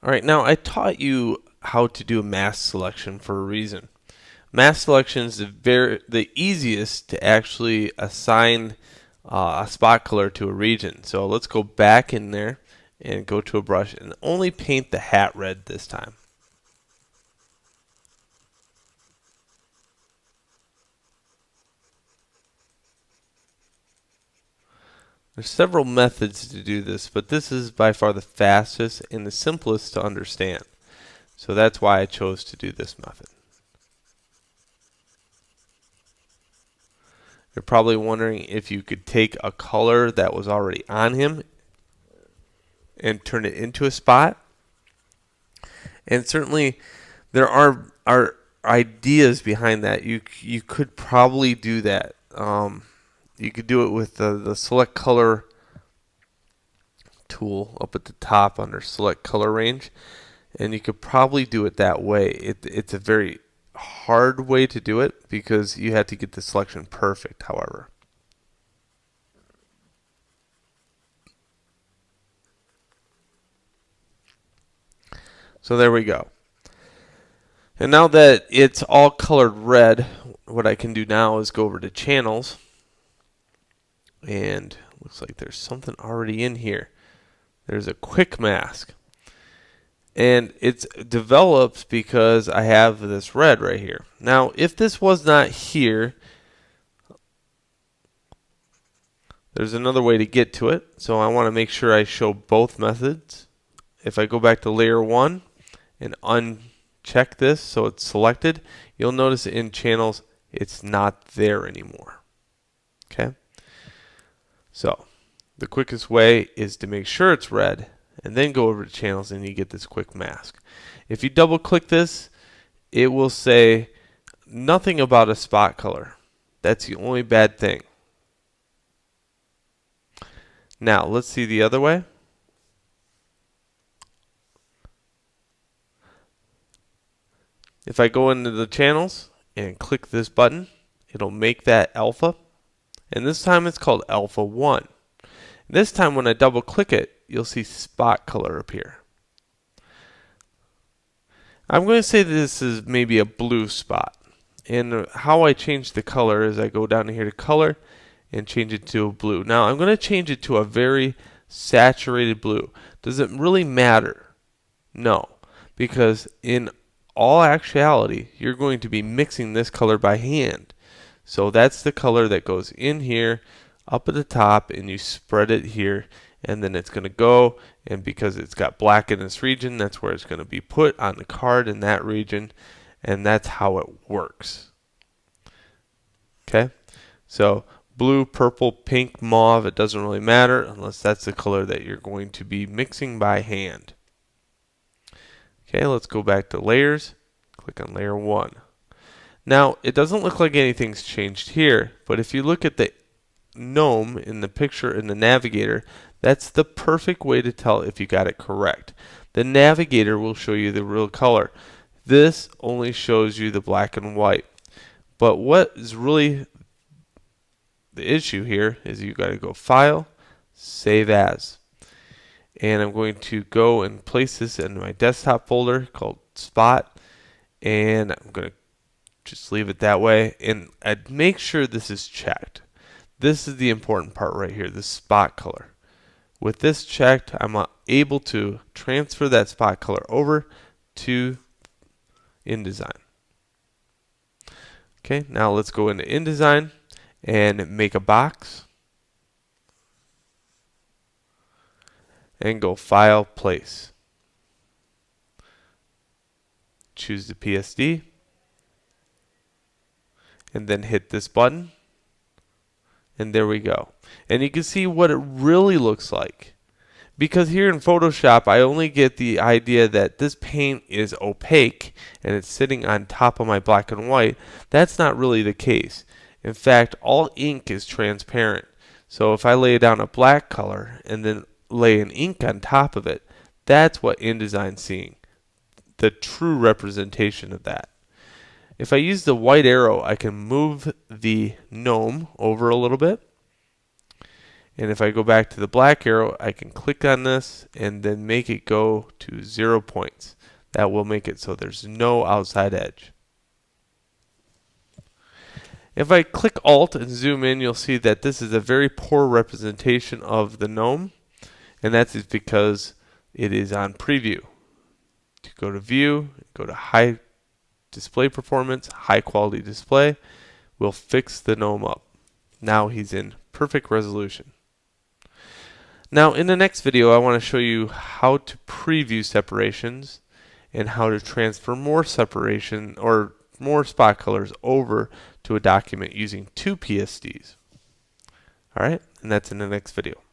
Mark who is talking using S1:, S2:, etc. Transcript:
S1: All right, now I taught you how to do a mask selection for a reason. Mask selection is the easiest to actually assign a spot color to a region. So let's go back in there and go to a brush and only paint the hat red this time. There's several methods to do this, but this is by far the fastest and the simplest to understand. So that's why I chose to do this method. You're probably wondering if you could take a color that was already on him and turn it into a spot. And certainly there are ideas behind that. You could probably do that. You could do it with the select color tool up at the top under select color range, and you could probably do it that way. It's a very hard way to do it because you have to get the selection perfect, however. So there we go. And now that it's all colored red, what I can do now is go over to channels, and looks like there's something already in here. There's a quick mask. And it's developed because I have this red right here. Now, if this was not here, there's another way to get to it. So I want to make sure I show both methods. If I go back to layer 1 and uncheck this so it's selected, you'll notice in channels it's not there anymore. Okay? So the quickest way is to make sure it's red and then go over to channels and you get this quick mask. If you double click this, it will say nothing about a spot color. That's the only bad thing. Now let's see the other way. If I go into the channels and click this button, it'll make that alpha, and this time it's called alpha 1. This time when I double click it, you'll see spot color appear. I'm going to say this is maybe a blue spot. And how I change the color is I go down here to color and change it to a blue. Now I'm going to change it to a very saturated blue. Does it really matter? No, because in all actuality, you're going to be mixing this color by hand. So that's the color that goes in here, up at the top, and you spread it here, and then it's going to go, and because it's got black in this region, that's where it's going to be put on the card in that region, and that's how it works. Okay, so blue, purple, pink, mauve, it doesn't really matter unless that's the color that you're going to be mixing by hand. Okay, let's go back to layers, click on layer 1. Now, it doesn't look like anything's changed here, but if you look at the gnome in the picture in the navigator, that's the perfect way to tell if you got it correct. The navigator will show you the real color. This only shows you the black and white. But what is really the issue here is you got to go File, Save As. And I'm going to go and place this in my desktop folder called Spot, and I'm going to just leave it that way, and I'd make sure this is checked. This is the important part right here, the spot color. With this checked, I'm able to transfer that spot color over to InDesign. Okay, now let's go into InDesign and make a box and go File, Place. Choose the PSD and then hit this button, and there we go. And you can see what it really looks like. Because here in Photoshop, I only get the idea that this paint is opaque and it's sitting on top of my black and white. That's not really the case. In fact, all ink is transparent. So if I lay down a black color and then lay an ink on top of it, that's what InDesign's seeing. The true representation of that. If I use the white arrow, I can move the gnome over a little bit, And if I go back to the black arrow, I can click on this and then make it go to 0 points. That will make it so there's no outside edge. If I click Alt and zoom in, you'll see that this is a very poor representation of the gnome, and that's because it is on preview. To go to View, go to High Display Performance, High Quality Display, we'll fix the gnome up. Now he's in perfect resolution. Now in the next video, I want to show you how to preview separations and how to transfer more separation or more spot colors over to a document using two PSDs. Alright, and that's in the next video.